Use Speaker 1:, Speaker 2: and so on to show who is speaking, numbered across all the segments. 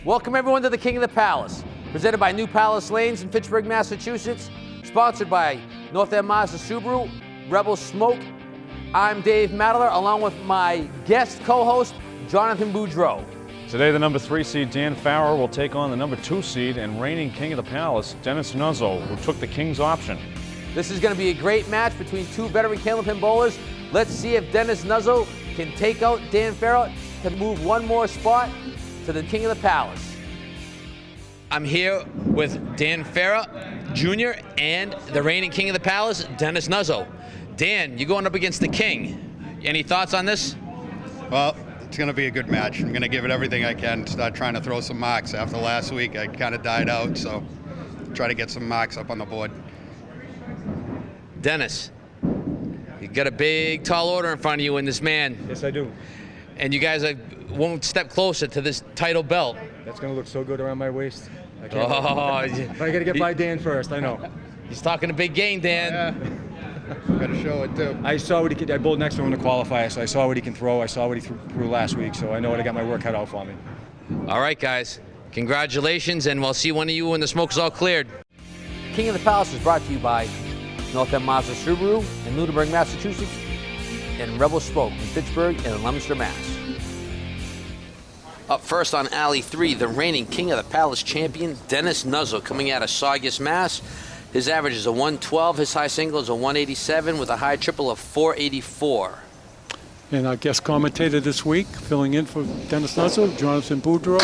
Speaker 1: Welcome everyone to the King of the Palace, presented by New Palace Lanes in Fitchburg, Massachusetts, sponsored by North End Mazda Subaru, Rebel Smoke. I'm Dave Madeler, along with my guest co-host, Jonathan Boudreau.
Speaker 2: Today, the number 3 seed, Dan Farrer, will take on the number 2 seed and reigning King of the Palace, Dennis Nuzzo, who took the King's option.
Speaker 1: This is going to be a great match between two veteran Candlepin bowlers. Let's see if Dennis Nuzzo can take out Dan Farrer to move one more spot to the King of the Palace. I'm here with Dan Farrer Jr. and the reigning King of the Palace, Dennis Nuzzo. Dan, you're going up against the King. Any thoughts on this?
Speaker 3: Well, it's going to be a good match. I'm going to give it everything I can, start trying to throw some marks. After last week, I kind of died out, so try to get some marks up on the board.
Speaker 1: Dennis, you got a big, tall order in front of you in this man.
Speaker 4: Yes, I do.
Speaker 1: And you guys are one step closer to this title belt.
Speaker 4: That's going to look so good around my waist. I
Speaker 1: Oh,
Speaker 4: can't. But I got to get by Dan first, I know.
Speaker 1: he's talking a big game, Dan.
Speaker 3: Yeah, got to show it too.
Speaker 4: I saw what he could. I bowled next to him in the qualifier, so I saw what he can throw. I saw what he threw last week, so I know I got my work cut out for me.
Speaker 1: All right, guys. Congratulations, and we'll see one of you when the smoke is all cleared. King of the Palace is brought to you by North End Mazda Subaru in Lunenburg, Massachusetts, and Rebel Smoke in Fitchburg and Leominster, Mass. Up first on Alley 3, the reigning King of the Palace champion, Dennis Nuzzo, coming out of Saugus, Mass. His average is a 112, his high single is a 187 with a high triple of 484.
Speaker 5: And our guest commentator this week, filling in for Dennis Nuzzo, Jonathan Boudreau.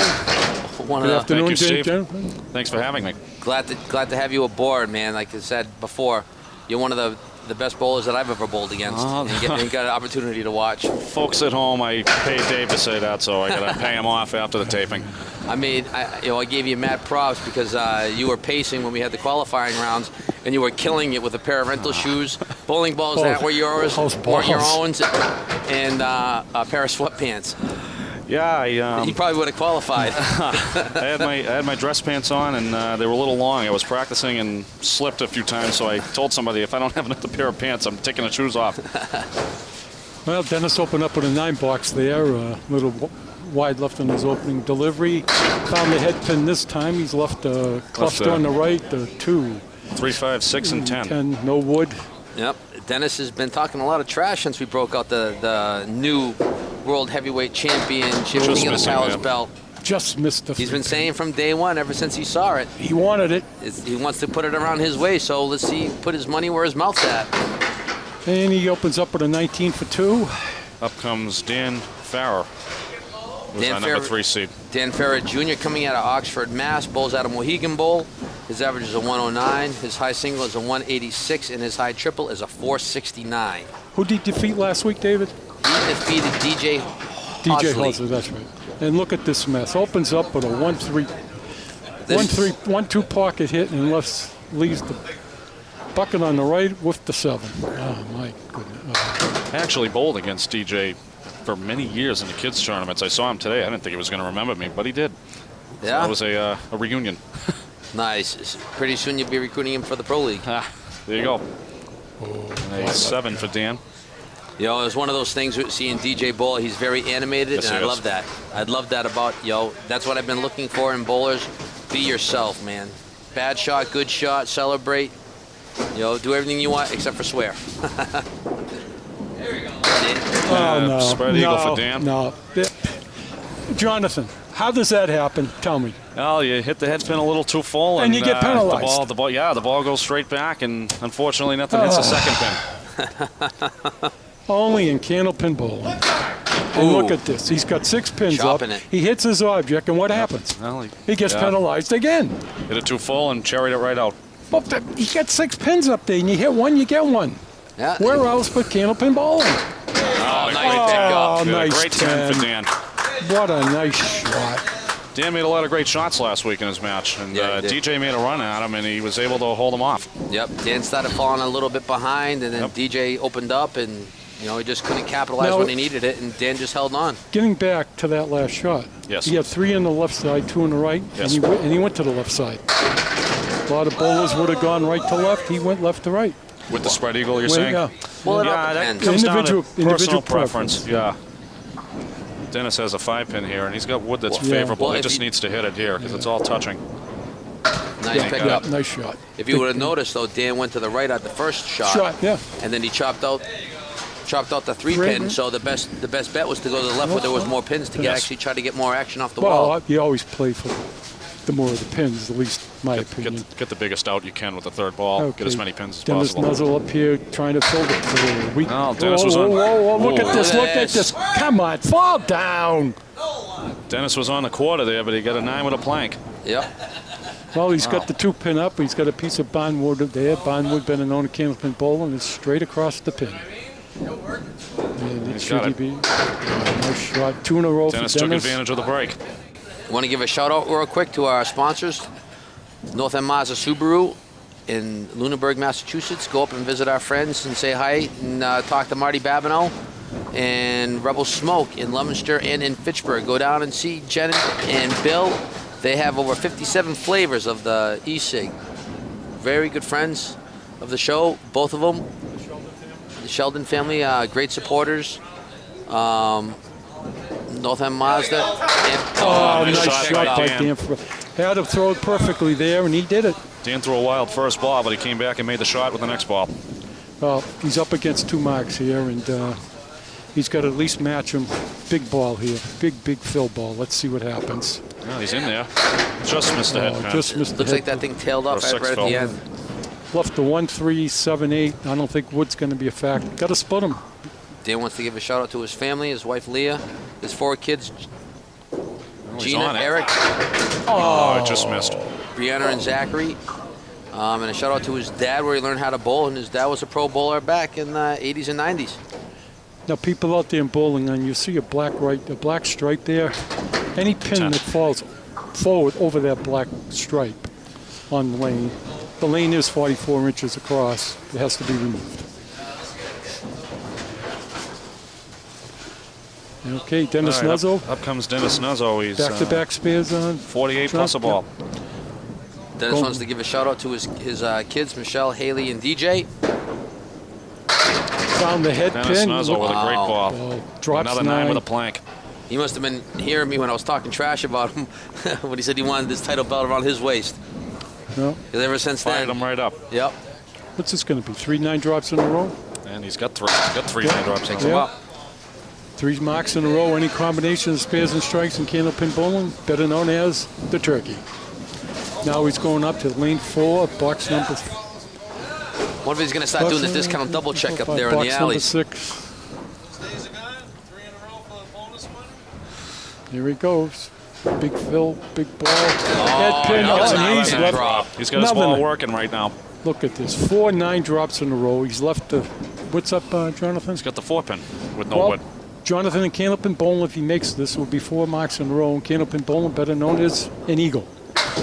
Speaker 5: Good afternoon,
Speaker 2: Thank you, Steve.
Speaker 5: gentlemen.
Speaker 2: Thanks for having me.
Speaker 1: Glad to have you aboard, man. Like I said before, you're one of the best bowlers that I've ever bowled against, and got an opportunity to watch.
Speaker 2: Folks at home, I paid Dave to say that, so I got to pay him off after the taping.
Speaker 1: I mean, I gave you mad props because you were pacing when we had the qualifying rounds, and you were killing it with a pair of rental shoes, bowling balls that were yours, weren't your own, and a pair of sweatpants.
Speaker 2: Yeah,
Speaker 1: You probably would have qualified.
Speaker 2: I had my dress pants on, and they were a little long. I was practicing and slipped a few times, so I told somebody if I don't have another pair of pants, I'm taking the shoes off.
Speaker 5: Well, Dennis opened up with a 9-box there, a little wide left on his opening delivery. Found the head pin this time. He's left a cluster on the right, 2.
Speaker 2: 3, 5, 6, and 10.
Speaker 5: 10, no wood.
Speaker 1: Yep. Dennis has been talking a lot of trash since we broke out the new World Heavyweight Championship King of the Palace belt.
Speaker 5: Just missed the
Speaker 1: He's been saying from day one, ever since he saw it,
Speaker 5: He wanted it.
Speaker 1: he wants to put it around his way, so let's see, put his money where his mouth's at.
Speaker 5: And he opens up with a 19 for 2.
Speaker 2: Up comes Dan Farrer, who's our number 3 seed.
Speaker 1: Dan Farrer Jr. coming out of Oxford, Mass. Bowls out of Mohegan Bowl. His average is a 109. His high single is a 186, and his high triple is a 469.
Speaker 5: Who did he defeat last week, David?
Speaker 1: He defeated DJ
Speaker 5: DJ
Speaker 1: Hosley.
Speaker 5: Hosley, that's right. And look at this mess. Opens up with a 1-3, 1-2 pocket hit and leaves the bucket on the right with the 7. Oh, my goodness.
Speaker 2: I actually bowled against DJ for many years in the kids' tournaments. I saw him today. I didn't think he was going to remember me, but he did.
Speaker 1: Yeah.
Speaker 2: So it was a reunion.
Speaker 1: Nice. Pretty soon you'll be recruiting him for the Pro League.
Speaker 2: There you go. A 7 for Dan.
Speaker 1: You know, it's one of those things, seeing DJ bowl, he's very animated,
Speaker 2: Yes,
Speaker 1: and I
Speaker 2: he is.
Speaker 1: love that. I love that about, that's what I've been looking for in bowlers. Be yourself, man. Bad shot, good shot, celebrate. Do everything you want except for swear. There we go.
Speaker 5: Oh, no.
Speaker 2: Spread eagle for Dan.
Speaker 5: No. Jonathan, how does that happen? Tell me.
Speaker 2: Well, you hit the head pin a little too full,
Speaker 5: And you get penalized.
Speaker 2: The ball goes straight back, and unfortunately, nothing hits the second pin.
Speaker 5: Only in Candlepin bowling. And look at this. He's got 6 pins
Speaker 1: Chopping
Speaker 5: up.
Speaker 1: it.
Speaker 5: He hits his object, and what happens?
Speaker 2: Well,
Speaker 5: He gets penalized again.
Speaker 2: Hit it too full and cherried it right out.
Speaker 5: Well, you got 6 pins up there, and you hit one, you get one.
Speaker 1: Yeah.
Speaker 5: Where else but Candlepin bowling?
Speaker 1: Oh, nice
Speaker 5: Oh,
Speaker 1: pickup.
Speaker 2: Yeah,
Speaker 5: nice
Speaker 2: great 10 for
Speaker 5: 10.
Speaker 2: Dan.
Speaker 5: What a nice shot.
Speaker 2: Dan made a lot of great shots last week in his match, and
Speaker 1: Yeah, he did.
Speaker 2: DJ made a run at him, and he was able to hold him off.
Speaker 1: Yep. Dan started falling a little bit behind, and then
Speaker 2: Yep.
Speaker 1: DJ opened up, and he just couldn't capitalize
Speaker 5: Now-
Speaker 1: when he needed it, and Dan just held on.
Speaker 5: Getting back to that last shot.
Speaker 2: Yes.
Speaker 5: He had 3 on the left side, 2 on the right,
Speaker 2: Yes.
Speaker 5: and he went to the left side. A lot of bowlers would have gone right to left. He went left to right.
Speaker 2: With the spread eagle, you're
Speaker 5: Well,
Speaker 2: saying?
Speaker 5: yeah.
Speaker 1: Well, it all
Speaker 2: Yeah, that
Speaker 1: depends.
Speaker 2: comes down to
Speaker 5: Individual
Speaker 2: personal preference.
Speaker 5: preference.
Speaker 2: Yeah. Dennis has a 5-pin here, and he's got wood that's
Speaker 1: Well,
Speaker 2: favorable.
Speaker 1: well,
Speaker 2: he
Speaker 1: if
Speaker 2: just
Speaker 1: he-
Speaker 2: needs to hit it here because it's all touching.
Speaker 1: Nice pickup.
Speaker 5: Nice shot.
Speaker 1: If you would have noticed, though, Dan went to the right at the first shot.
Speaker 5: Yeah.
Speaker 1: And then he chopped out the 3-pin. So the best bet was to go to the left where there was more pins to actually try to get more action off the wall.
Speaker 5: Well, you always play for the more of the pins, at least my opinion.
Speaker 2: Get the biggest out you can with the third ball.
Speaker 5: Okay.
Speaker 2: Get as many pins as
Speaker 5: Dennis
Speaker 2: possible.
Speaker 5: Nuzzle up here trying to fill the weak.
Speaker 2: No, Dennis was on.
Speaker 5: Whoa, look at this,
Speaker 1: Whoa.
Speaker 5: look at this. Come on, fall down.
Speaker 2: Dennis was on the quarter there, but he got a 9 with a plank.
Speaker 1: Yep.
Speaker 5: Well, he's got the 2-pin up. He's got a piece of bondwood there. Bondwood better known as Candlepin bowling. It's straight across the pin. And
Speaker 2: He's got it.
Speaker 5: be nice shot. 2 in a row
Speaker 2: Dennis
Speaker 5: for
Speaker 2: took
Speaker 5: Dennis.
Speaker 2: advantage of the break.
Speaker 1: Want to give a shout out real quick to our sponsors, North End Mazda Subaru in Lunenburg, Massachusetts. Go up and visit our friends and say hi and talk to Marty Babineau. And Rebel Smoke in Leominster and in Fitchburg. Go down and see Jen and Bill. They have over 57 flavors of the e-cig. Very good friends of the show, both of them. The Sheldon family, great supporters. North End Mazda.
Speaker 5: Nice
Speaker 2: shot
Speaker 5: shot
Speaker 2: by
Speaker 5: by
Speaker 2: Dan.
Speaker 5: Dan. Had him throw it perfectly there, and he did it.
Speaker 2: Dan threw a wild first ball, but he came back and made the shot with the next ball.
Speaker 5: Well, he's up against 2 marks here, and he's got to at least match him. Big ball here. Big fill ball. Let's see what happens.
Speaker 2: Well, he's in there. Just missed the head pin.
Speaker 5: Just missed the
Speaker 1: Looks
Speaker 5: head
Speaker 1: like that thing tailed off
Speaker 2: Or
Speaker 1: right at
Speaker 2: six
Speaker 1: the end.
Speaker 5: Left the 1, 3, 7, 8. I don't think wood's going to be a factor. Got to split him.
Speaker 1: Dan wants to give a shout out to his family, his wife Leah, his 4 kids,
Speaker 2: he's
Speaker 1: Gina,
Speaker 2: on it.
Speaker 1: Eric,
Speaker 2: Oh, it just missed.
Speaker 1: Brianna, and Zachary. And a shout out to his dad, where he learned how to bowl, and his dad was a pro bowler back in the 80s and 90s.
Speaker 5: Now, people out there in bowling, and you see a black stripe there. Any pin that falls forward over that black stripe on the lane, the lane is 44 inches across. It has to be removed. Okay, Dennis
Speaker 2: All right,
Speaker 5: Nuzzo.
Speaker 2: Up comes Dennis Nuzzo. He's
Speaker 5: Back-to-back spares on.
Speaker 2: 48 plus a ball.
Speaker 1: Dennis wants to give a shout out to his kids, Michelle, Haley, and DJ.
Speaker 5: Found the head
Speaker 2: Dennis
Speaker 5: pin.
Speaker 2: Nuzzo with a great ball.
Speaker 5: Drops
Speaker 2: Another 9 with a plank.
Speaker 1: He must have been hearing me when I was talking trash about him when he said he wanted this title belt around his waist.
Speaker 5: No.
Speaker 1: Because ever since
Speaker 2: Fired
Speaker 1: then,
Speaker 2: him right up.
Speaker 1: yep.
Speaker 5: What's this going to be? 3 9-drops in a row?
Speaker 2: And he's got 3. He's got 3 9-drops. Takes him
Speaker 5: Yeah.
Speaker 2: up.
Speaker 5: 3 marks in a row. Any combination of spares and strikes in Candlepin bowling, better known as the turkey. Now he's going up to lane 4, box number.
Speaker 1: What if he's going to start doing the discount double check up there in the
Speaker 5: box number
Speaker 1: alleys?
Speaker 5: 6. Here he goes. Big fill, big ball. Head pin,
Speaker 1: that was
Speaker 5: and
Speaker 1: an
Speaker 5: he's
Speaker 1: awesome
Speaker 5: left.
Speaker 1: drop.
Speaker 2: He's got his
Speaker 5: Nothing.
Speaker 2: ball working right now.
Speaker 5: Look at this. 4 9-drops in a row. He's left the. What's up, Jonathan?
Speaker 2: He's got the 4-pin with no
Speaker 5: Well,
Speaker 2: wood.
Speaker 5: Jonathan and Candlepin bowling, if he makes this, will be 4 marks in a row. And Candlepin bowling, better known as an eagle.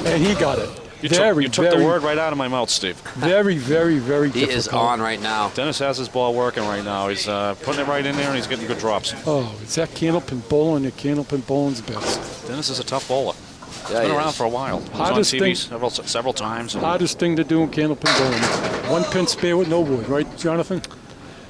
Speaker 5: And he got it.
Speaker 2: You took the word right out of my mouth, Steve.
Speaker 5: Very, very, very
Speaker 1: He
Speaker 5: difficult.
Speaker 1: is on right now.
Speaker 2: Dennis has his ball working right now. He's putting it right in there, and he's getting good drops.
Speaker 5: Oh, is that Candlepin bowling at Candlepin bowling's best?
Speaker 2: Dennis is a tough bowler.
Speaker 1: Yeah,
Speaker 2: He's been
Speaker 1: he
Speaker 2: around
Speaker 1: is.
Speaker 2: for a while. He was on
Speaker 5: Hardest
Speaker 2: TV
Speaker 5: thing-
Speaker 2: several times.
Speaker 5: Hardest thing to do in Candlepin bowling. 1 pin spare with no wood, right, Jonathan?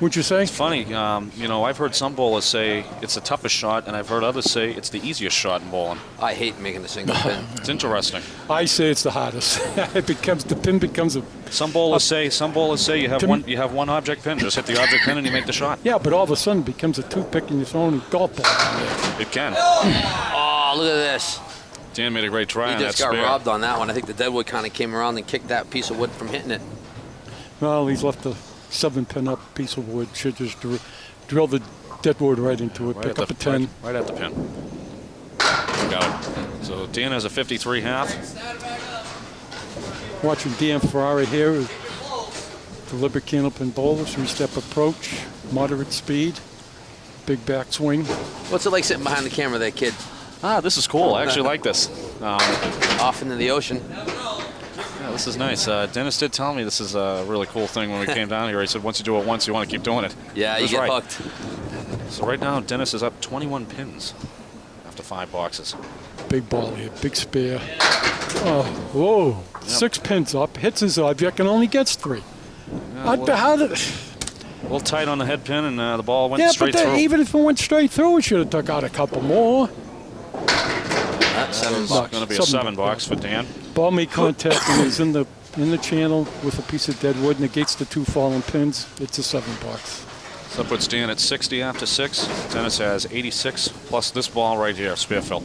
Speaker 5: Would you say?
Speaker 2: Funny, I've heard some bowlers say it's the toughest shot, and I've heard others say it's the easiest shot in bowling.
Speaker 1: I hate making a single pin.
Speaker 2: It's interesting.
Speaker 5: I say it's the hardest. The pin becomes a.
Speaker 2: Some bowlers say you have
Speaker 5: To
Speaker 2: one
Speaker 5: me-
Speaker 2: you have one object pin. Just hit the object pin and you make the shot.
Speaker 5: Yeah, but all of a sudden it becomes a toothpick and you're throwing a golf ball down there.
Speaker 2: It can.
Speaker 1: Oh, look at this.
Speaker 2: Dan made a great try
Speaker 1: He
Speaker 2: on that
Speaker 1: just got
Speaker 2: spare.
Speaker 1: robbed on that one. I think the deadwood kind of came around and kicked that piece of wood from hitting it.
Speaker 5: Well, he's left a 7-pin up piece of wood. Should just drill the deadwood right into it.
Speaker 2: Right
Speaker 5: Pick
Speaker 2: at
Speaker 5: up a 10.
Speaker 2: Right at the pin. Got it. So Dan has a 53 half.
Speaker 5: Watching Dan Ferrari here. Deliberate Candlepin bowler, 3-step approach, moderate speed, big backswing.
Speaker 1: What's it like sitting behind the camera there, kid?
Speaker 2: This is cool. I actually like this.
Speaker 1: Off into the ocean.
Speaker 2: Yeah, this is nice. Dennis did tell me this is a really cool thing when we came down here. He said once you do it once, you want to keep doing it.
Speaker 1: Yeah,
Speaker 2: He
Speaker 1: you
Speaker 2: was
Speaker 1: get
Speaker 2: right.
Speaker 1: hooked.
Speaker 2: So right now, Dennis is up 21 pins after 5 boxes.
Speaker 5: Big ball here, big spare. Oh, whoa.
Speaker 2: Yep.
Speaker 5: 6 pins up, hits his object and only gets 3.
Speaker 2: Yeah, well,
Speaker 5: How did
Speaker 2: A little tight on the head pin, and the ball went
Speaker 5: Yeah,
Speaker 2: straight
Speaker 5: but
Speaker 2: through.
Speaker 5: even if it went straight through, it should have took out a couple more.
Speaker 1: That's $7.
Speaker 2: Going to be a $7 for Dan.
Speaker 5: Ball made contact and is in the channel with a piece of dead wood, negates the 2 fallen pins. It's a $7.
Speaker 2: So that puts Dan at 60 after 6. Dennis has 86 plus this ball right here, Spearfield.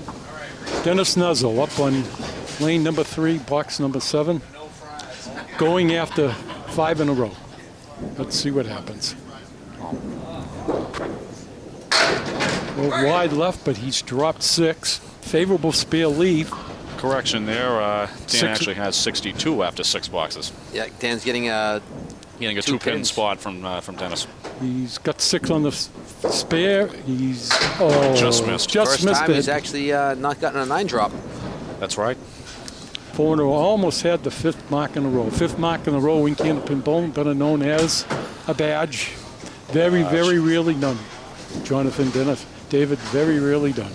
Speaker 5: Dennis Nuzzle up on lane number 3, box number 7, going after 5 in a row. Let's see what happens. Well, wide left, but he's dropped 6. Favorable spare leave.
Speaker 2: Correction there. Dan
Speaker 5: 6
Speaker 2: actually has 62 after 6 boxes.
Speaker 1: Yeah, Dan's getting a
Speaker 2: Getting a
Speaker 1: Two
Speaker 2: two-pin
Speaker 1: pins.
Speaker 2: spot from Dennis.
Speaker 5: He's got 6 on the spare. He's
Speaker 2: Just missed.
Speaker 5: Just
Speaker 1: first
Speaker 5: missed
Speaker 1: time
Speaker 5: it.
Speaker 1: he's actually not gotten a 9 drop.
Speaker 2: That's right.
Speaker 5: 4 in a row. Almost had the 5th mark in a row. 5th mark in a row in Candlepin bowling, better known as a badge. Very, very rarely done. Jonathan Dennis. David, very rarely done.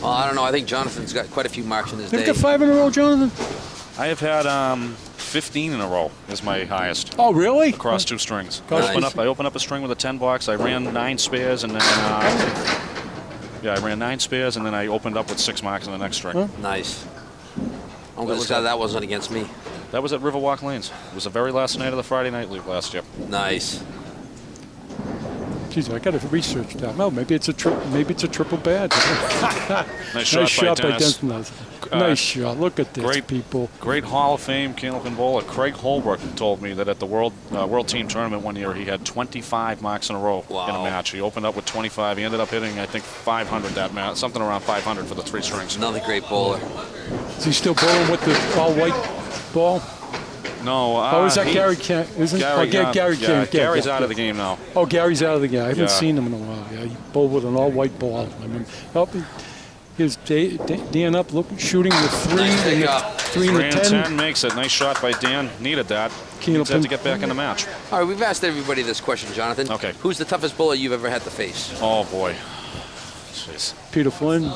Speaker 1: Well, I don't know. I think Jonathan's got quite a few marks in his
Speaker 5: You've
Speaker 1: day.
Speaker 5: got 5 in a row, Jonathan?
Speaker 2: I have had 15 in a row is my highest.
Speaker 5: Oh, really?
Speaker 2: Across 2 strings.
Speaker 1: Nice.
Speaker 2: I opened up a string with a 10 box. I ran 9 spares and then I ran 9 spares and then I opened up with 6 marks in the next string.
Speaker 5: Huh?
Speaker 1: Nice. I'm just glad that wasn't against me.
Speaker 2: That was at Riverwalk Lanes. It was the very last night of the Friday night league last year.
Speaker 1: Nice.
Speaker 5: Geez, I got to research that. No, maybe it's a triple badge.
Speaker 2: Nice shot by Dennis.
Speaker 5: Nice shot. Look at this,
Speaker 2: Great
Speaker 5: people.
Speaker 2: Great Hall of Fame Candlepin bowler Craig Holbrook told me that at the World Team Tournament one year he had 25 marks in a row in a match. He opened up with 25. He ended up hitting, I think, 500 that match, something around 500 for the 3 strings.
Speaker 1: Another great bowler.
Speaker 5: Is he still bowling with the all-white ball?
Speaker 2: No.
Speaker 5: Oh, is that Gary?
Speaker 2: Gary's out of the game now.
Speaker 5: Oh, Gary's out of the game. I haven't
Speaker 2: Yeah.
Speaker 5: seen him in a while. Yeah, he bowled with an all-white ball. I mean, here's Dan up, shooting with 3
Speaker 1: Nice
Speaker 5: and
Speaker 1: pickup.
Speaker 5: 3 and
Speaker 2: 3
Speaker 5: a
Speaker 2: and
Speaker 5: 10.
Speaker 2: 10 makes it. Nice shot by Dan. Needed that. Needs that to get back in the match.
Speaker 1: All right, we've asked everybody this question, Jonathan.
Speaker 2: Okay.
Speaker 1: Who's the toughest bowler you've ever had to face?
Speaker 2: Oh, boy. Jeez.
Speaker 5: Peter Flynn,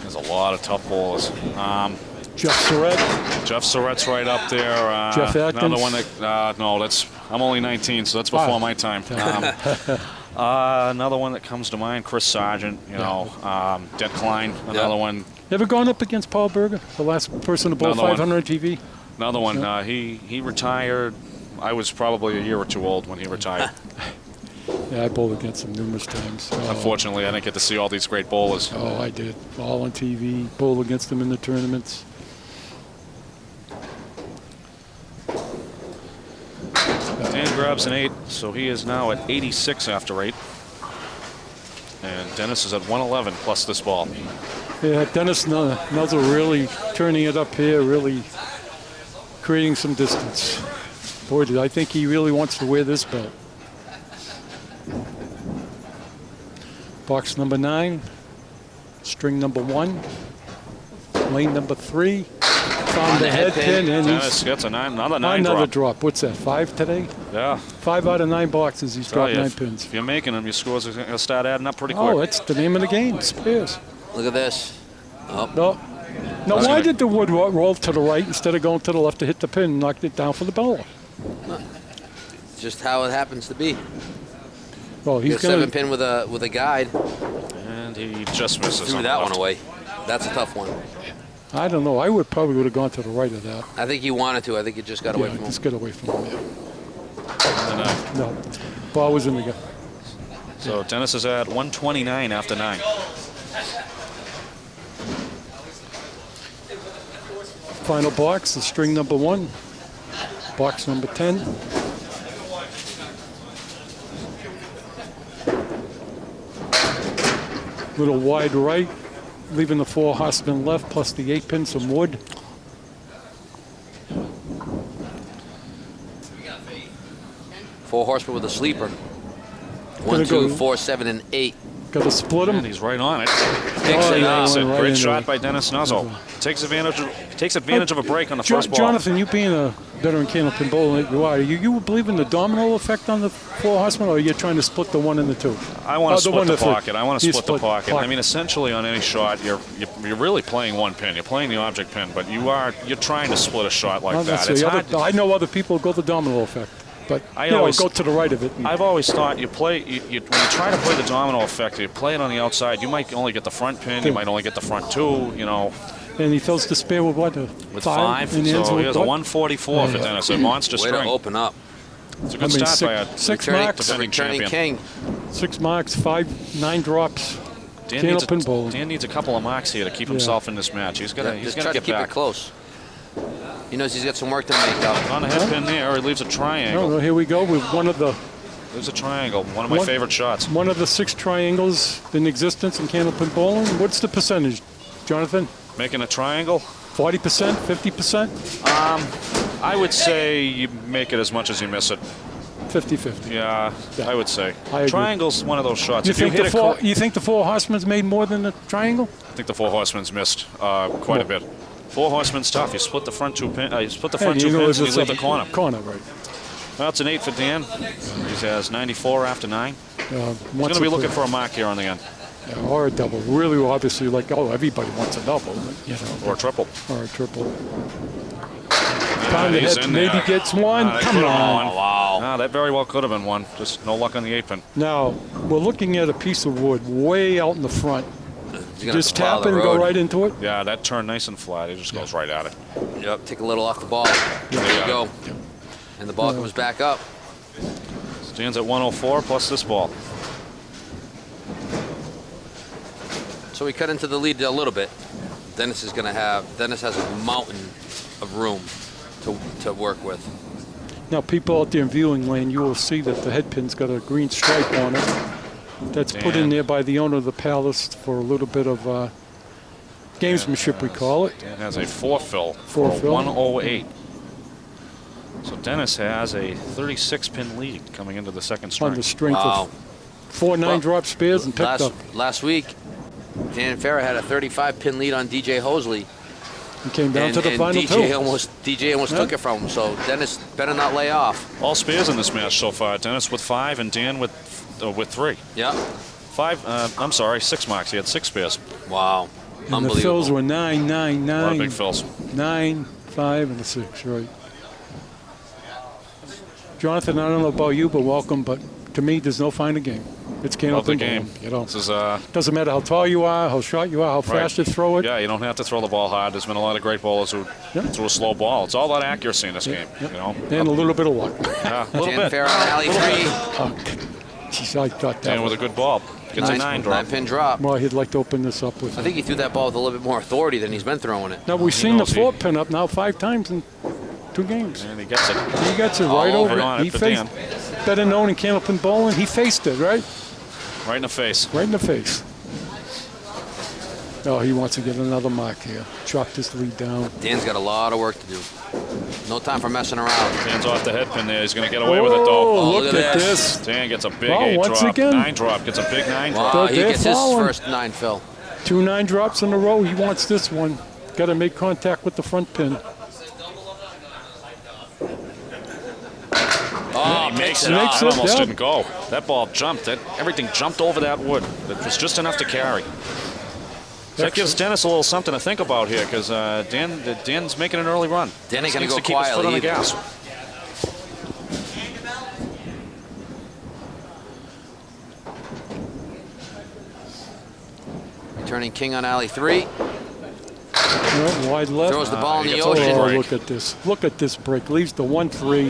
Speaker 2: There's a lot of tough bowlers.
Speaker 5: Jeff Surratt,
Speaker 2: Jeff Surratt's right up there.
Speaker 5: Jeff Atkins.
Speaker 2: Another one that, no, I'm only 19, so that's before my time. Another one that comes to mind, Chris Sargent, Det Klein, another one.
Speaker 5: ever gone up against Paul Berger, the last person to bowl
Speaker 2: Another one.
Speaker 5: 500 on TV?
Speaker 2: Another one, he retired. I was probably a year or 2 old when he retired.
Speaker 5: Yeah, I bowled against him numerous times.
Speaker 2: Unfortunately, I didn't get to see all these great bowlers.
Speaker 5: Oh, I did. All on TV, bowled against them in the tournaments.
Speaker 2: Dan grabs an 8, so he is now at 86 after 8. And Dennis is at 111 plus this ball.
Speaker 5: Yeah, Dennis Nuzzle really turning it up here, really creating some distance. Boy, I think he really wants to wear this belt. Box number 9, string number 1, lane number 3. Found the head pin, and
Speaker 2: Dennis gets another 9
Speaker 5: another
Speaker 2: drop.
Speaker 5: drop. What's that, 5 today?
Speaker 2: Yeah.
Speaker 5: 5 out of 9 boxes, he's dropped 9 pins.
Speaker 2: If you're making them, your scores are going to start adding up pretty quick.
Speaker 5: Oh, that's the name of the game, spares.
Speaker 1: Look at this. Oh,
Speaker 5: No. Now, why did the wood roll to the right instead of going to the left to hit the pin and knocked it down for the bowler?
Speaker 1: just how it happens to be.
Speaker 5: Well, he's
Speaker 1: Get a
Speaker 5: going
Speaker 1: 7 pin with a guide.
Speaker 2: And he just misses.
Speaker 1: Threw
Speaker 2: on the
Speaker 1: that
Speaker 2: left.
Speaker 1: one away. That's a tough one.
Speaker 5: I don't know. I probably would have gone to the right of that.
Speaker 1: I think he wanted to. I think it just got away from him.
Speaker 5: Just get away from him.
Speaker 2: And,
Speaker 5: No, ball was in the gut.
Speaker 2: so Dennis is at 129 after 9.
Speaker 5: Final box, the string number 1, box number 10. Little wide right, leaving the 4 horsemen left, plus the 8 pin, some wood.
Speaker 1: Four horsemen with a sleeper.
Speaker 5: Gonna
Speaker 1: 1, 2,
Speaker 5: go-
Speaker 1: 4, 7, and 8.
Speaker 5: Got to split him.
Speaker 2: And he's right on it.
Speaker 1: Takes it out.
Speaker 2: Makes it.
Speaker 5: Right
Speaker 2: Great
Speaker 5: into
Speaker 2: shot
Speaker 5: it.
Speaker 2: by Dennis Nuzzle. Takes advantage of a break on the first ball.
Speaker 5: Jonathan, you being a veteran Candlepin bowler that you are, you believe in the domino effect on the four horsemen, or are you trying to split the one and the two?
Speaker 2: I want to split the pocket. I want to
Speaker 5: You
Speaker 2: split the pocket. I mean, essentially on any shot, you're really playing one pin. You're playing the object pin, but you're trying to split a shot like that. It's hard.
Speaker 5: I know other people go the domino effect, but
Speaker 2: I
Speaker 5: you
Speaker 2: always
Speaker 5: go to the right of it.
Speaker 2: I've always thought when you try to play the domino effect, you play it on the outside. You might only get the front pin. You might only get the front two. You know.
Speaker 5: And he fills the spare with what?
Speaker 2: With five. So he has a 144 for Dennis. A monster
Speaker 1: Way
Speaker 2: string.
Speaker 1: to open up.
Speaker 2: It's a good start by a
Speaker 5: six
Speaker 1: Returning-
Speaker 5: marks,
Speaker 2: defending
Speaker 1: returning
Speaker 2: champion.
Speaker 1: king.
Speaker 5: 6 marks, 9 drops.
Speaker 2: Dan needs a couple of marks here to keep himself in this match. He's got
Speaker 1: Just
Speaker 2: to
Speaker 1: try to
Speaker 2: get
Speaker 1: keep
Speaker 2: back.
Speaker 1: it close. He knows he's got some work to make up.
Speaker 2: On the head pin there, he leaves a triangle.
Speaker 5: No, here we go with one of the
Speaker 2: Leaves a triangle. One of my favorite shots.
Speaker 5: 6 triangles in existence in Candlepin bowling. What's the percentage, Jonathan?
Speaker 2: Making a triangle.
Speaker 5: 40%, 50%,
Speaker 2: I would say you make it as much as you miss it.
Speaker 5: 50-50.
Speaker 2: Yeah, I would say.
Speaker 5: I agree.
Speaker 2: Triangle's one of those shots.
Speaker 5: You
Speaker 2: If you
Speaker 5: think
Speaker 2: hit
Speaker 5: you think the four horsemen's made more than the triangle?
Speaker 2: I think the four horsemen's missed quite a bit. Four horsemen's tough. You split the front two pins. You split the front two pins and you leave the corner.
Speaker 5: Corner, right?
Speaker 2: Well, it's an 8 for Dan. He has 94 after 9. He's going to be looking for a mark here on the end.
Speaker 5: Yeah, or a double. Really, obviously, everybody wants a double, but,
Speaker 2: Or a triple.
Speaker 5: or a triple.
Speaker 2: He's in there.
Speaker 5: Maybe gets one.
Speaker 2: That
Speaker 5: Come
Speaker 2: could've been
Speaker 5: on.
Speaker 2: one.
Speaker 1: Wow.
Speaker 2: That very well could have been one. Just no luck on the 8 pin.
Speaker 5: Now, we're looking at a piece of wood way out in the front.
Speaker 1: He's gonna
Speaker 5: Just
Speaker 1: have to plow
Speaker 5: tap
Speaker 1: the
Speaker 5: it and go
Speaker 1: road.
Speaker 5: right into it.
Speaker 2: Yeah, that turned nice and flat. He just goes right at it.
Speaker 1: Yep, take a little off the ball. There you go. And the ball comes back up.
Speaker 2: Stands at 104 plus this ball.
Speaker 1: So we cut into the lead a little bit. Dennis has a mountain of room to work with.
Speaker 5: Now, people out there in viewing lane, you will see that the head pin's got a green stripe on it. That's put in there by the owner of the palace for a little bit of gamesmanship, we call it.
Speaker 2: Dan has a 4-fill for 108. So Dennis has a 36-pin lead coming into the second string.
Speaker 5: On the strength
Speaker 1: Wow.
Speaker 5: of 4 9-drop spares and picked up.
Speaker 1: Last week, Dan Farah had a 35-pin lead on DJ Hosley.
Speaker 5: He came down to the final
Speaker 1: DJ
Speaker 5: two.
Speaker 1: DJ almost took it from him, so Dennis better not lay off.
Speaker 2: All spares in this match so far. Dennis with 5 and Dan with 3.
Speaker 1: Yeah.
Speaker 2: 6 marks. He had 6 spares.
Speaker 1: Wow.
Speaker 5: And the
Speaker 1: Unbelievable.
Speaker 5: fills were 9, 9,
Speaker 2: A lot of
Speaker 5: 9,
Speaker 2: big fills.
Speaker 5: 9, 5, and a 6, right. Jonathan, I don't know about you, but welcome. But to me, there's no finer game. It's Candlepin
Speaker 2: Love the
Speaker 5: bowling,
Speaker 2: game.
Speaker 5: You know,
Speaker 2: This is
Speaker 5: doesn't matter how tall you are, how short you are, how fast you throw it.
Speaker 2: Yeah, you don't have to throw the ball hard. There's been a lot of great bowlers who threw a slow ball. It's all about accuracy in this game. You know,
Speaker 5: And a little bit of luck.
Speaker 2: yeah, a little
Speaker 1: Dan
Speaker 2: bit.
Speaker 1: Farah on alley 3.
Speaker 5: Oh, geez, I thought that
Speaker 2: Dan with
Speaker 5: was.
Speaker 2: a good ball. Gets a 9 drop.
Speaker 1: 9-pin drop.
Speaker 5: Well, he'd like to open this up with.
Speaker 1: I think he threw that ball with a little bit more authority than he's been throwing it.
Speaker 5: Now we've seen the
Speaker 2: knows he-
Speaker 5: 4-pin up now 5 times in 2 games.
Speaker 2: And he gets it.
Speaker 5: He gets it
Speaker 1: All
Speaker 5: right
Speaker 1: over
Speaker 5: over
Speaker 1: it.
Speaker 2: On
Speaker 5: He
Speaker 2: it for
Speaker 5: faced,
Speaker 2: Dan.
Speaker 5: better known in Candlepin bowling. He faced it, right?
Speaker 2: Right in the face.
Speaker 5: Right in the face. Oh, he wants to get another mark here. Drop this lead down.
Speaker 1: Dan's got a lot of work to do. No time for messing around.
Speaker 2: Hands off the head pin there. He's going to get away with it, though.
Speaker 5: Oh,
Speaker 1: look
Speaker 5: look
Speaker 1: at
Speaker 5: at
Speaker 1: this.
Speaker 5: this.
Speaker 2: Dan gets a big
Speaker 5: Well,
Speaker 2: 8
Speaker 5: once
Speaker 2: drop.
Speaker 5: again.
Speaker 2: 9 drop. Gets a big 9 drop.
Speaker 1: Wow, he
Speaker 5: They're
Speaker 1: gets his
Speaker 5: following.
Speaker 1: first 9 fill.
Speaker 5: 2 9-drops in a row. He wants this one. Got to make contact with the front pin.
Speaker 1: Oh,
Speaker 2: He makes it.
Speaker 5: Makes
Speaker 2: That
Speaker 5: it,
Speaker 2: almost
Speaker 5: yeah.
Speaker 2: didn't go. That ball jumped. Everything jumped over that wood. It was just enough to carry. So that gives Dennis a little something to think about here because Dan's making an early run.
Speaker 1: Dan ain't
Speaker 2: Just
Speaker 1: gonna
Speaker 2: needs
Speaker 1: go
Speaker 2: to keep his foot on the
Speaker 1: quietly
Speaker 2: gas.
Speaker 1: Returning king on alley 3.
Speaker 5: Right, wide left.
Speaker 1: Throws the ball in
Speaker 2: he
Speaker 1: the
Speaker 2: gets a big
Speaker 1: ocean.
Speaker 5: Oh,
Speaker 2: break.
Speaker 5: look at this. Look at this break. Leaves the 1-3.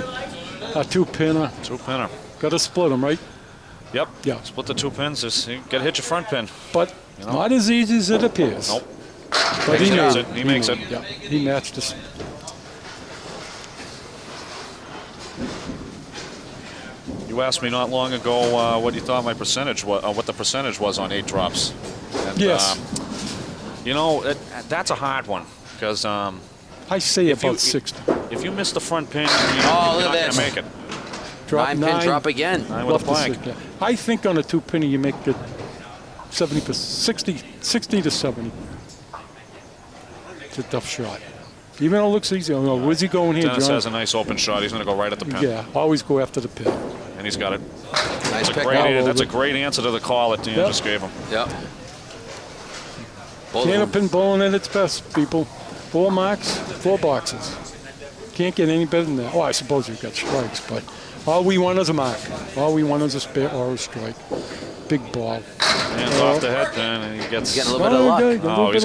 Speaker 5: A 2-pinner.
Speaker 2: 2-pinner.
Speaker 5: Got to split them, right?
Speaker 2: Yep.
Speaker 5: Yeah.
Speaker 2: Split the 2 pins. You got to hit your front pin.
Speaker 5: But not as easy as it appears.
Speaker 2: Nope.
Speaker 5: But he
Speaker 2: Makes
Speaker 5: made
Speaker 2: it. He makes it.
Speaker 5: Yeah, he matched us.
Speaker 2: You asked me not long ago what you thought my percentage was, what the percentage was on 8 drops. And,
Speaker 5: Yes.
Speaker 2: you know, that's a hard one because
Speaker 5: I say
Speaker 2: if you-
Speaker 5: about 60.
Speaker 2: if you miss the front pin, you're
Speaker 1: Oh,
Speaker 2: not
Speaker 1: look
Speaker 2: going
Speaker 1: at
Speaker 2: to
Speaker 1: this.
Speaker 2: make it.
Speaker 5: Drop
Speaker 1: 9-pin drop again.
Speaker 2: 9 with
Speaker 5: Love
Speaker 2: a
Speaker 5: to
Speaker 2: blank.
Speaker 5: see, yeah. I think on a 2-pinner you make good 60 to 70. It's a tough shot. Even though it looks easy, where's he going here,
Speaker 2: Dennis
Speaker 5: John?
Speaker 2: has a nice open shot. He's going to go right at the pin.
Speaker 5: Yeah, always go after the pin.
Speaker 2: And he's got it.
Speaker 1: Nice pick.
Speaker 2: That's a great answer to the call that Dan just gave him.
Speaker 1: Yep. Both of them.
Speaker 5: Candlepin bowling at its best, people. 4 marks, 4 boxes. Can't get any better than that. Oh, I suppose you've got strikes, but all we want is a mark. All we want is a spare or a strike. Big ball.
Speaker 2: Hands off the head, and he gets.
Speaker 1: Getting a little bit of luck.
Speaker 2: Oh, he's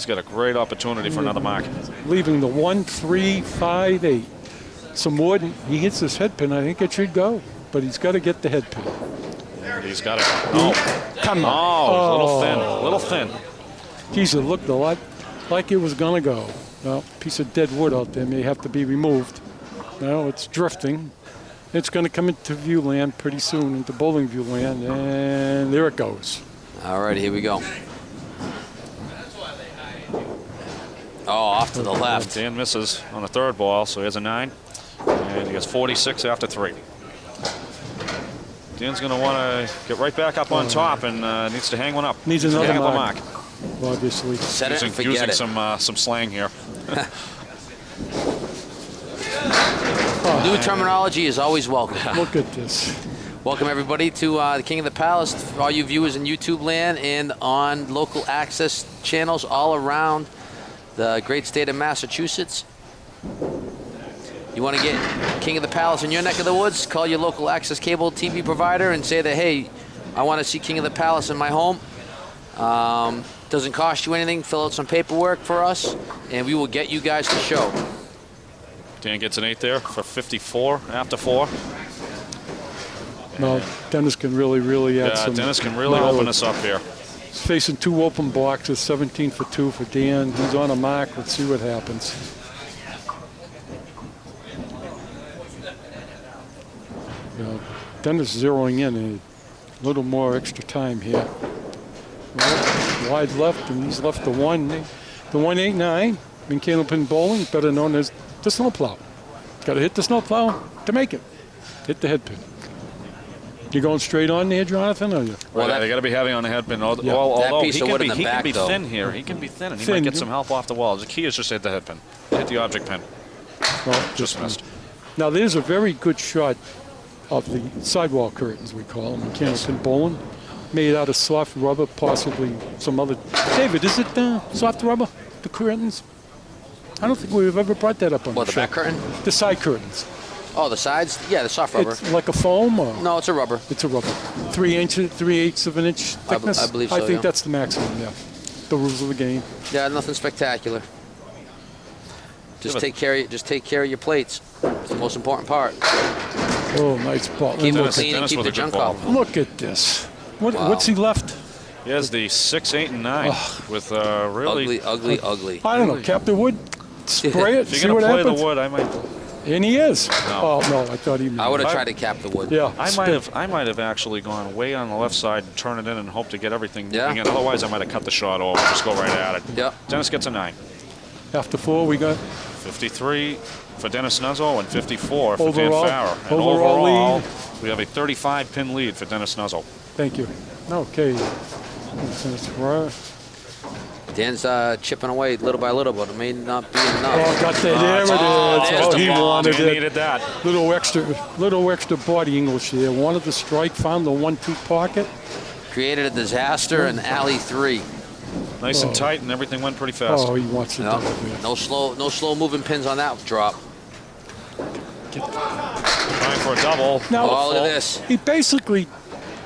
Speaker 2: got a great opportunity for another mark.
Speaker 5: Leaving the 1, 3, 5, 8. Some wood. He hits this head pin. I think it should go, but he's got to get the head pin.
Speaker 2: And he's got it. Oh,
Speaker 5: Come on.
Speaker 2: a little thin.
Speaker 5: Geez, it looked a lot like it was gonna go. Well, piece of dead wood out there may have to be removed. Now it's drifting. It's going to come into view land pretty soon, into bowling view land, and there it goes.
Speaker 1: All right, here we go. Oh, off to the left.
Speaker 2: Dan misses on the third ball, so he has a 9. And he has 46 after 3. Dan's going to want to get right back up on top and needs to hang one up.
Speaker 5: Needs another
Speaker 2: hang up a
Speaker 5: mark. Obviously.
Speaker 1: Set it and forget
Speaker 2: using
Speaker 1: it.
Speaker 2: some slang here.
Speaker 1: New terminology is always welcome.
Speaker 5: Look at this.
Speaker 1: Welcome, everybody, to the King of the Palace. For all you viewers in YouTube land and on local access channels all around the great state of Massachusetts. You want to get King of the Palace in your neck of the woods? Call your local access cable TV provider and say that, hey, I want to see King of the Palace in my home. Doesn't cost you anything. Fill out some paperwork for us, and we will get you guys the show.
Speaker 2: Dan gets an 8 there for 54 after 4.
Speaker 5: No, Dennis can really add some.
Speaker 2: Dennis can really open us up here.
Speaker 5: He's facing 2 open boxes, 17 for 2 for Dan. He's on a mark. Let's see what happens. Dennis zeroing in a little more extra time here. Well, wide left, and he's left the 189 in Candlepin bowling, better known as the snowplow. Got to hit the snowplow to make it. Hit the head pin. You going straight on there, Jonathan? Or you?
Speaker 2: Well, they got to be heavy on the head pin. Although
Speaker 1: piece
Speaker 2: he
Speaker 1: of
Speaker 2: can
Speaker 1: wood
Speaker 2: be,
Speaker 1: in the
Speaker 2: he can
Speaker 1: back,
Speaker 2: be
Speaker 1: though.
Speaker 2: thin here. He can be thin, and he might get some help off the wall. The key is just hit the head pin. Hit the object pin.
Speaker 5: Well,
Speaker 2: Just missed.
Speaker 5: Now, there's a very good shot of the sidewall curtains, we call them, in Candlepin bowling. Made out of soft rubber, possibly some other. David, is it soft rubber, the curtains? I don't think we've ever brought that up on
Speaker 1: What,
Speaker 5: the
Speaker 1: the
Speaker 5: show.
Speaker 1: back curtain?
Speaker 5: The side curtains.
Speaker 1: Oh, the sides? Yeah, the soft rubber.
Speaker 5: It's like a foam? Or?
Speaker 1: No, it's a rubber.
Speaker 5: It's a rubber. 3/8 of an inch thickness?
Speaker 1: I believe so,
Speaker 5: I think
Speaker 1: yeah.
Speaker 5: that's the maximum, yeah. The rules of the game.
Speaker 1: Yeah, nothing spectacular. Just take care of your plates. It's the most important part.
Speaker 5: Oh, nice ball.
Speaker 1: Keep them
Speaker 5: Look,
Speaker 1: clean and
Speaker 2: Dennis
Speaker 1: keep
Speaker 2: with
Speaker 1: the
Speaker 2: a good
Speaker 1: junk
Speaker 2: ball.
Speaker 1: off.
Speaker 5: look at this.
Speaker 1: Wow.
Speaker 5: What's he left?
Speaker 2: He has the 6, 8, and 9 with really.
Speaker 1: Ugly.
Speaker 5: I don't know. Cap the wood, spray it,
Speaker 2: If
Speaker 5: see
Speaker 2: you're
Speaker 5: what
Speaker 2: gonna play
Speaker 5: happens.
Speaker 2: the wood, I might.
Speaker 5: And he is.
Speaker 2: No.
Speaker 5: Oh, no, I thought he meant.
Speaker 1: I would have tried to cap the wood.
Speaker 5: Yeah.
Speaker 2: I might have actually gone way on the left side, turn it in, and hope to get everything
Speaker 1: Yeah.
Speaker 2: moving in. Otherwise, I might have cut the shot over. Just go right at it.
Speaker 1: Yep.
Speaker 2: Dennis gets a 9.
Speaker 5: After 4, we got
Speaker 2: 53 for Dennis Nuzzo and 54 for
Speaker 5: Overall-
Speaker 2: Dan Farrer. And
Speaker 5: overall
Speaker 2: overall,
Speaker 5: lead.
Speaker 2: we have a 35-pin lead for Dennis Nuzzo.
Speaker 5: Thank you. Okay.
Speaker 1: Dan's chipping away little by little, but it may not be enough.
Speaker 5: Oh, got that. There it is.
Speaker 1: there's
Speaker 5: Oh,
Speaker 1: the
Speaker 5: he
Speaker 1: ball.
Speaker 5: wanted
Speaker 2: He
Speaker 5: it.
Speaker 2: needed that.
Speaker 5: Little extra body English there. Wanted the strike, found the 1-2 pocket.
Speaker 1: Created a disaster in alley 3.
Speaker 2: Nice and tight, and everything went pretty fast.
Speaker 5: Oh, he wants it.
Speaker 1: Yep. No slow moving pins on that drop.
Speaker 2: Trying for a double.
Speaker 5: Now,
Speaker 1: Oh, look at this.
Speaker 5: he basically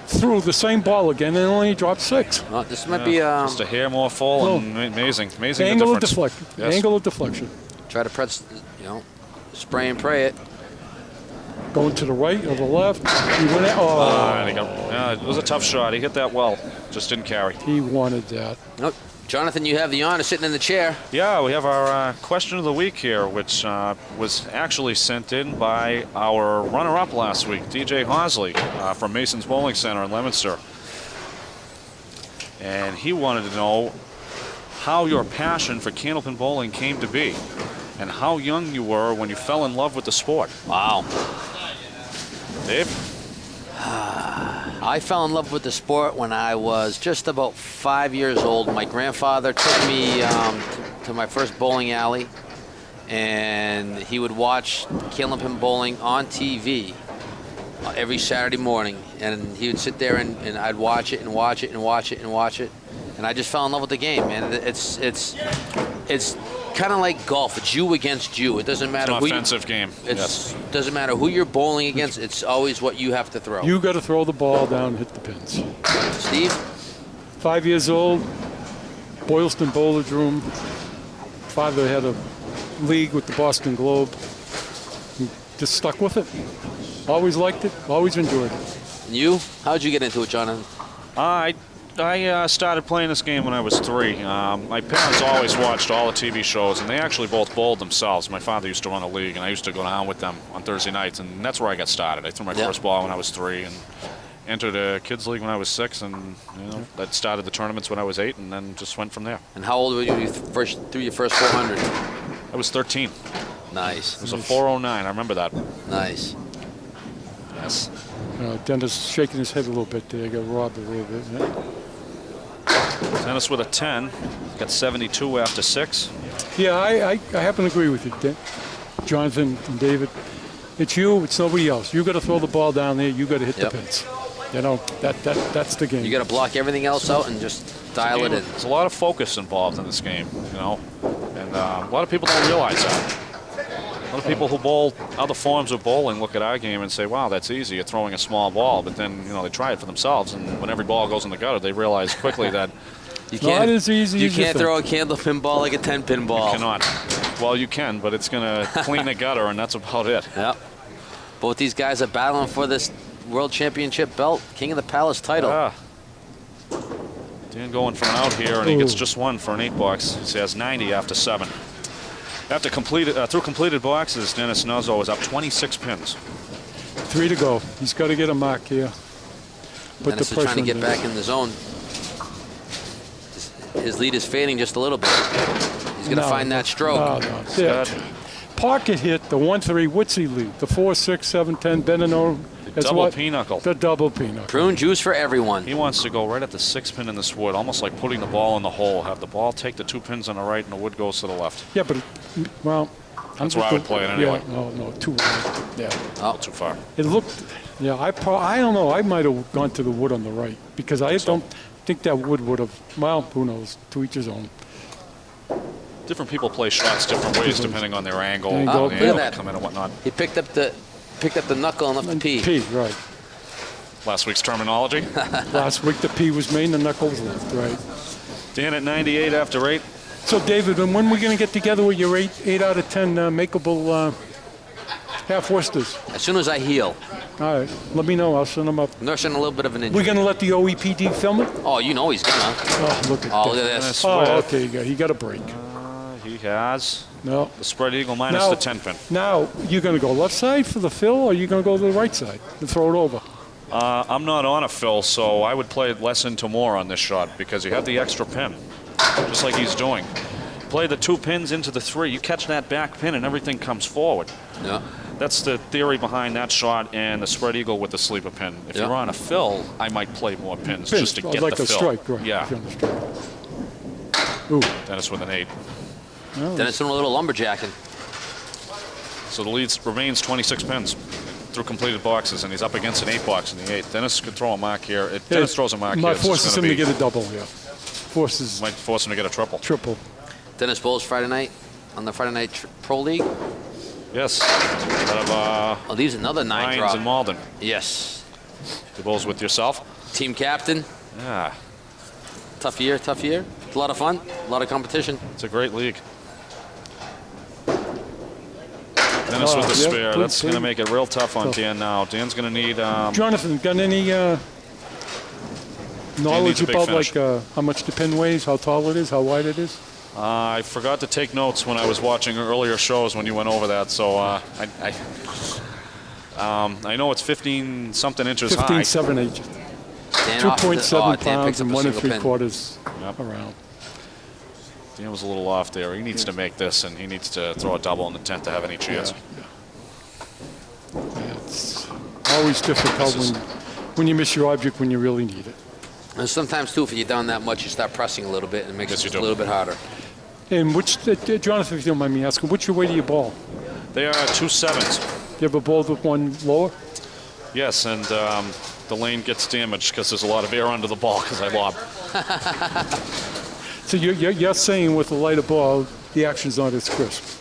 Speaker 5: threw the same ball again and only dropped 6.
Speaker 1: Well, this might be
Speaker 2: Just a hair more full
Speaker 5: Oh.
Speaker 2: and amazing the
Speaker 5: Angle of
Speaker 2: difference.
Speaker 5: deflection.
Speaker 2: Yes.
Speaker 5: Angle of deflection.
Speaker 1: try to press, spray and pray it.
Speaker 5: Going to the right or the left. He went out. Oh,
Speaker 2: There you go. Yeah, it was a tough shot. He hit that well. Just didn't carry.
Speaker 5: he wanted that.
Speaker 1: Nope. Jonathan, you have the honor sitting in the chair.
Speaker 2: Yeah, we have our question of the week here, which was actually sent in by our runner-up last week, DJ Hosley from Mason's Bowling Center in Leominster. And he wanted to know how your passion for Candlepin bowling came to be and how young you were when you fell in love with the sport.
Speaker 1: Wow.
Speaker 2: Dave?
Speaker 1: I fell in love with the sport when I was just about 5 years old. My grandfather took me to my first bowling alley, and he would watch Candlepin bowling on TV every Saturday morning. And he would sit there and I'd watch it and watch it and watch it and watch it. And I just fell in love with the game, man. It's kind of like golf. It's you against you. It doesn't matter
Speaker 2: It's
Speaker 1: who
Speaker 2: an offensive game.
Speaker 1: It doesn't matter who you're bowling against. It's always what you have to throw.
Speaker 5: You got to throw the ball down and hit the pins.
Speaker 1: Steve?
Speaker 5: 5 years old, Boylston Bowler's Room. Father had a league with the Boston Globe. Just stuck with it. Always liked it. Always enjoyed it.
Speaker 1: And you? How'd you get into it, Jonathan?
Speaker 2: I started playing this game when I was 3. My parents always watched all the TV shows, and they actually both bowled themselves. My father used to run a league, and I used to go down with them on Thursday nights, and that's where I got started. I threw my first ball when I was 3, and entered a kids league when I was 6, and that started the tournaments when I was 8, and then just went from there.
Speaker 1: And how old were you when you first threw your first 400?
Speaker 2: I was 13.
Speaker 1: Nice.
Speaker 2: It was a 409. I remember that.
Speaker 1: Nice.
Speaker 2: Yes.
Speaker 5: Dennis shaking his head a little bit there. Got robbed a little bit. Yeah.
Speaker 2: Dennis with a 10. Got 72 after 6.
Speaker 5: Yeah, I happen to agree with you, Jonathan and David. It's you. It's nobody else. You got to throw the ball down there. You got to hit the pins. You know that's the game.
Speaker 1: You got to block everything else out and just dial it in.
Speaker 2: There's a lot of focus involved in this game, and a lot of people don't realize that. A lot of people who bowl other forms of bowling look at our game and say, wow, that's easy. You're throwing a small ball. But then, they try it for themselves. And when every ball goes in the gutter, they realize quickly that
Speaker 5: not as easy
Speaker 1: you
Speaker 5: as you
Speaker 1: can't
Speaker 5: think.
Speaker 1: throw a Candlepin ball like a 10-pin ball.
Speaker 2: You cannot. Well, you can, but it's going to clean the gutter, and that's about it.
Speaker 1: Yep. Both these guys are battling for this World Championship belt, King of the Palace title.
Speaker 2: Dan going for an out here, and he gets just one for an 8-box. He has 90 after 7. After through completed boxes, Dennis Nuzzo is up 26 pins.
Speaker 5: 3 to go. He's got to get a mark here. Put
Speaker 1: Dennis
Speaker 5: the
Speaker 1: is
Speaker 5: pressure
Speaker 1: trying to get
Speaker 5: on
Speaker 1: back in the zone. His lead is fading just a little bit. He's going to find that stroke.
Speaker 5: Yeah. Pocket hit, the 1-3 Woodsy lead, the 4-6, 7-10 Benino.
Speaker 2: The double pinochle.
Speaker 5: The double pinochle.
Speaker 1: Prune juice for everyone.
Speaker 2: He wants to go right at the 6 pin in this wood, almost like putting the ball in the hole. Have the ball take the 2 pins on the right, and the wood goes to the left.
Speaker 5: Yeah, but,
Speaker 2: that's where I would play it anyway.
Speaker 5: Yeah, no, too wide. Yeah.
Speaker 2: Oh, too far.
Speaker 5: It looked, I don't know. I might have gone to the wood on the right because I don't think that wood would have, who knows, to each his own.
Speaker 2: Different people play shots different ways depending on their angle,
Speaker 5: There you
Speaker 2: how
Speaker 5: go.
Speaker 2: the
Speaker 1: Look at
Speaker 2: angle
Speaker 1: that.
Speaker 2: come in and whatnot.
Speaker 1: He picked up the knuckle and left the P.
Speaker 5: P, right.
Speaker 2: Last week's terminology.
Speaker 5: Last week the P was main, the knuckle was left, right.
Speaker 2: Dan at 98 after 8.
Speaker 5: So, David, when are we going to get together with your 8 out of 10 makeable half Worcesters?
Speaker 1: As soon as I heal.
Speaker 5: All right, let me know. I'll send them up.
Speaker 1: Nursing a little bit of an injury.
Speaker 5: We're going to let the OEPD film it?
Speaker 1: Oh, you know he's gonna.
Speaker 5: Oh, look at
Speaker 1: Oh,
Speaker 5: that.
Speaker 1: look at this.
Speaker 5: Oh, okay, he got a break.
Speaker 2: He has
Speaker 5: No.
Speaker 2: the spread eagle minus the 10 pin.
Speaker 5: Now, you're going to go left side for the fill, or you're going to go to the right side and throw it over?
Speaker 2: I'm not on a fill, so I would play less into more on this shot because you have the extra pin, just like he's doing. Play the 2 pins into the 3. You catch that back pin and everything comes forward.
Speaker 1: Yeah.
Speaker 2: That's the theory behind that shot and the spread eagle with the sleeper pin. If you're on a fill, I might play more pins just to get
Speaker 5: like
Speaker 2: the
Speaker 5: a
Speaker 2: fill.
Speaker 5: strike, right?
Speaker 2: Yeah.
Speaker 5: If you're on the strike. Ooh.
Speaker 2: Dennis with an 8.
Speaker 1: Dennis doing a little lumberjacking.
Speaker 2: So the lead remains 26 pins through completed boxes, and he's up against an 8-box in the 8th. Dennis could throw a mark here. If Dennis throws a mark here, it's
Speaker 5: forces
Speaker 2: just
Speaker 5: him
Speaker 2: going
Speaker 5: to get a double, yeah. Forces
Speaker 2: might force him to get a triple.
Speaker 5: triple.
Speaker 1: Dennis bowls Friday night on the Friday Night Pro League.
Speaker 2: Yes. Out of
Speaker 1: Oh, leaves another 9
Speaker 2: Hines
Speaker 1: drop.
Speaker 2: and Malden.
Speaker 1: Yes.
Speaker 2: You bowls with yourself?
Speaker 1: Team captain.
Speaker 2: Yeah.
Speaker 1: Tough year, tough year. It's a lot of fun, a lot of competition.
Speaker 2: It's a great league. Dennis with the spare. That's going to make it real tough on Dan now. Dan's going to need...
Speaker 5: Jonathan, got any knowledge
Speaker 2: a big
Speaker 5: about
Speaker 2: finish.
Speaker 5: how much the pin weighs, how tall it is, how wide it is?
Speaker 2: I forgot to take notes when I was watching earlier shows when you went over that, so I know it's 15-something inches high.
Speaker 5: 15, 7, 8.
Speaker 1: Dan off the-
Speaker 5: 2.7
Speaker 1: Dan
Speaker 5: pounds
Speaker 1: picks up
Speaker 5: and
Speaker 1: a
Speaker 5: 1
Speaker 1: single pin.
Speaker 5: 3/4 around.
Speaker 2: Dan was a little off there. He needs to make this, and he needs to throw a double in the 10th to have any chance.
Speaker 5: Yeah. It's always difficult when you miss your object when you really need it.
Speaker 1: And sometimes, too, if you're down that much, you start pressing a little bit and it makes
Speaker 2: Yes,
Speaker 1: it
Speaker 2: you
Speaker 1: just a
Speaker 2: do.
Speaker 1: little bit harder.
Speaker 5: And Jonathan, if you don't mind me asking, what's your weight of your ball?
Speaker 2: They are 2.7s.
Speaker 5: You ever bowled with one lower?
Speaker 2: Yes, and the lane gets damaged because there's a lot of air under the ball because I lob.
Speaker 5: So you're saying with a lighter ball, the action's not as crisp.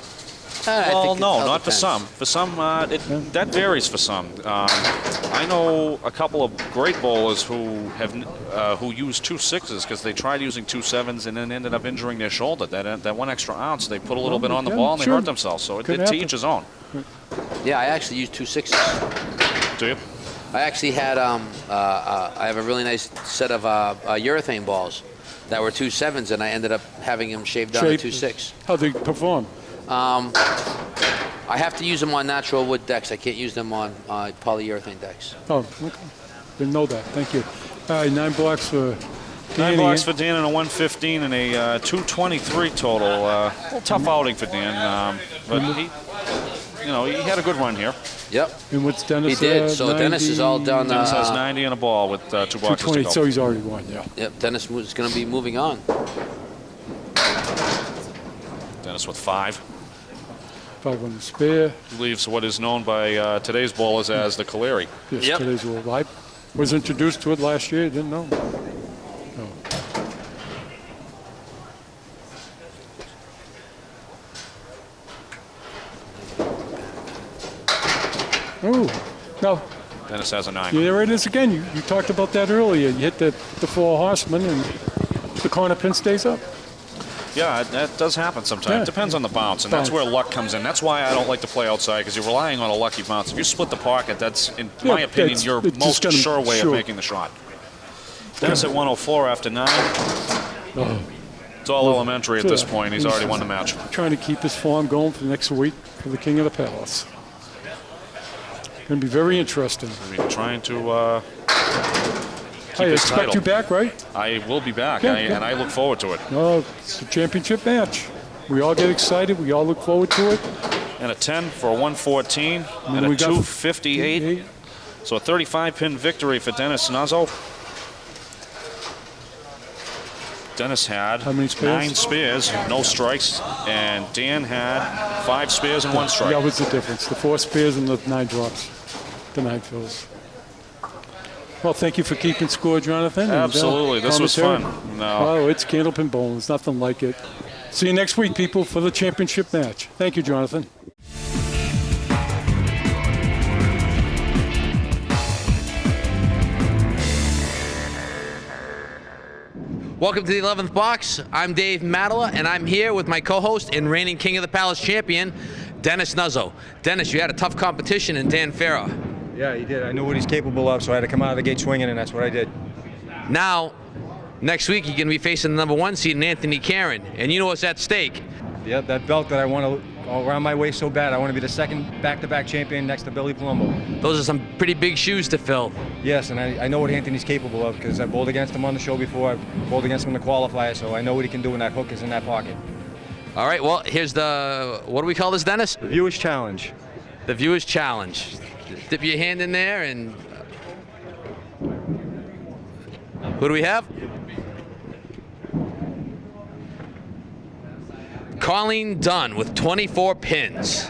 Speaker 2: Well, no,
Speaker 1: all
Speaker 2: not for
Speaker 1: depends.
Speaker 2: some. For some, that varies for some. I know a couple of great bowlers who use 2.6s because they tried using 2.7s and then ended up injuring their shoulder. That 1 extra ounce, they put a little bit on the ball and they
Speaker 5: sure.
Speaker 2: hurt themselves. So
Speaker 5: Could
Speaker 2: to
Speaker 5: happen.
Speaker 2: each his own.
Speaker 1: Yeah, I actually use 2.6s.
Speaker 2: Do you?
Speaker 1: I actually had, I have a really nice set of urethane balls that were 2.7s, and I ended up having them shaved down to 2.6.
Speaker 5: How they perform?
Speaker 1: I have to use them on natural wood decks. I can't use them on polyurethane decks.
Speaker 5: Oh, okay. Didn't know that. Thank you. All right, 9 blocks for Danny.
Speaker 2: 9 blocks for Dan and a 115 and a 223 total. A little tough outing for Dan, but he had a good run here.
Speaker 1: Yep.
Speaker 5: And what's
Speaker 1: He
Speaker 5: Dennis?
Speaker 1: did. So Dennis is all done.
Speaker 2: Dennis has 90 and a ball with 2 boxes to
Speaker 5: 220,
Speaker 2: go.
Speaker 5: so he's already won, yeah.
Speaker 1: Yep. Dennis is going to be moving on.
Speaker 2: Dennis with 5.
Speaker 5: 5 on the spare.
Speaker 2: Leaves what is known by today's bowlers as the Caleri.
Speaker 5: Yes,
Speaker 1: Yep.
Speaker 5: today's World. I was introduced to it last year. Didn't know. Oh, no.
Speaker 2: Dennis has a 9.
Speaker 5: Yeah, there it is again. You talked about that earlier. You hit the 4 horsemen and the corner pin stays up.
Speaker 2: Yeah, that does happen sometimes.
Speaker 5: Yeah.
Speaker 2: It depends on the bounce, and that's
Speaker 5: Bounce.
Speaker 2: where luck comes in. That's why I don't like to play outside, because you're relying on a lucky bounce. If you split the pocket, that's, in my opinion,
Speaker 5: it's
Speaker 2: your
Speaker 5: just
Speaker 2: most
Speaker 5: gonna-
Speaker 2: sure way
Speaker 5: sure.
Speaker 2: of making the shot. Dennis at 104 after 9.
Speaker 5: Oh,
Speaker 2: It's all elementary at this point. He's already won the match.
Speaker 5: trying to keep his form going for the next week for the King of the Palace. Going to be very interesting.
Speaker 2: I mean, trying to keep
Speaker 5: I
Speaker 2: his
Speaker 5: expect
Speaker 2: title.
Speaker 5: you back, right?
Speaker 2: I will be back,
Speaker 5: Yeah,
Speaker 2: and I look forward to it.
Speaker 5: No, it's a championship match. We all get excited. We all look forward to it.
Speaker 2: And a 10 for a 114, and
Speaker 5: we
Speaker 2: a
Speaker 5: got
Speaker 2: 258. So a 35-pin victory for Dennis Nuzzo. Dennis had
Speaker 5: How many spares?
Speaker 2: 9 spares, no strikes, and Dan had 5 spares and 1 strike.
Speaker 5: That was the difference. The 4 spares and the 9 drops. The 9 fills. Well, thank you for keeping score, Jonathan. and,
Speaker 2: Absolutely. This was
Speaker 5: commentary.
Speaker 2: fun. No.
Speaker 5: Oh, it's Candlepin Bowling. There's nothing like it. See you next week, people, for the championship match. Thank you, Jonathan.
Speaker 1: Welcome to the 11th box. I'm Dave Madela, and I'm here with my co-host and reigning King of the Palace champion, Dennis Nuzzo. Dennis, you had a tough competition in Dan Farrow.
Speaker 4: Yeah, he did. I knew what he's capable of, so I had to come out of the gate swinging, and that's what I did.
Speaker 1: Now, next week, you're going to be facing the #1 seed in Anthony Caron, and you know what's at stake.
Speaker 4: Yeah, that belt that I want to around my waist so bad. I want to be the second back-to-back champion next to Billy Palumbo.
Speaker 1: Those are some pretty big shoes to fill.
Speaker 4: Yes, and I know what Anthony's capable of because I bowled against him on the show before. I bowled against him in the qualifier, so I know what he can do when that hook is in that pocket.
Speaker 1: All right, well, here's the, what do we call this, Dennis?
Speaker 4: The Viewer's Challenge.
Speaker 1: The Viewer's Challenge. Dip your hand in there and who do we have? Colleen Dunn with 24 pins.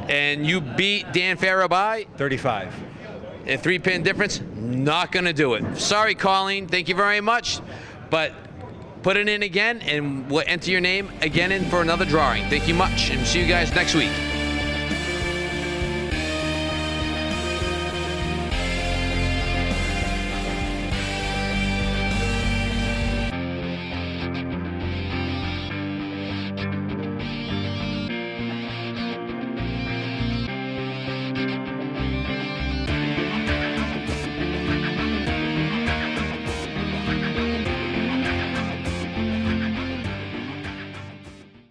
Speaker 1: And you beat Dan Farrow by
Speaker 4: 35.
Speaker 1: a 3-pin difference. Not going to do it. Sorry, Colleen. Thank you very much. But put it in again and we'll enter your name again in for another drawing. Thank you much and see you guys next week.